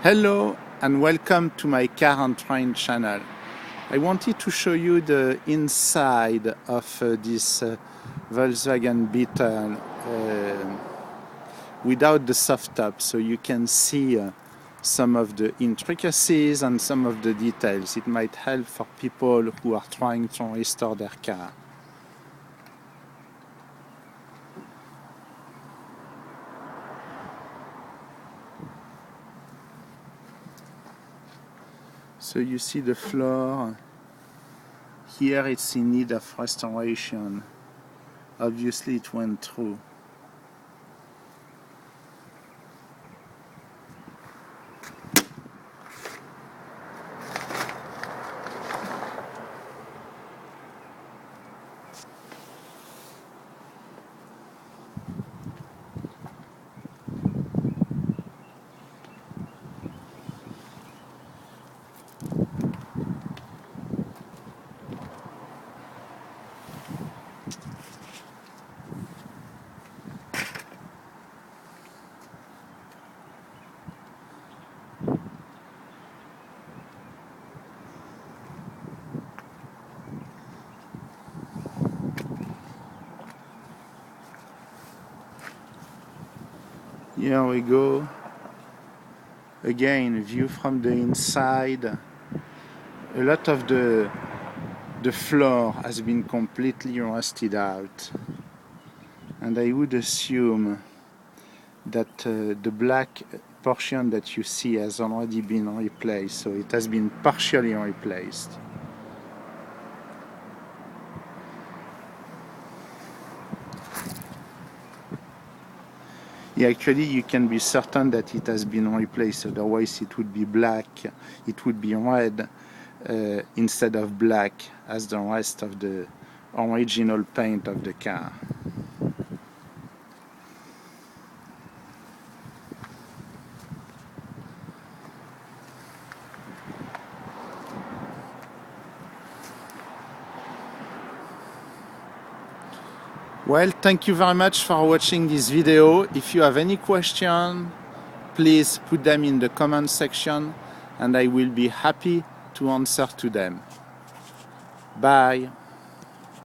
Hello and welcome to my car and train channel. I wanted to show you the inside of this Volkswagen Beetle without the soft top, so you can see some of the intricacies and some of the details. It might help for people who are trying to restore their car. So you see the floor, here it's in need of restoration. Obviously it went through. Here we go. Again, view from the inside. A lot of the floor has been completely rusted out. And I would assume that the black portion that you see has already been replaced. So it has been partially replaced. Yeah, actually you can be certain that it has been replaced, otherwise it would be black, it would be red instead of black as the rest of the original paint of the car. Well, thank you very much for watching this video. If you have any questions, please put them in the comment section and I will be happy to answer to them. Bye.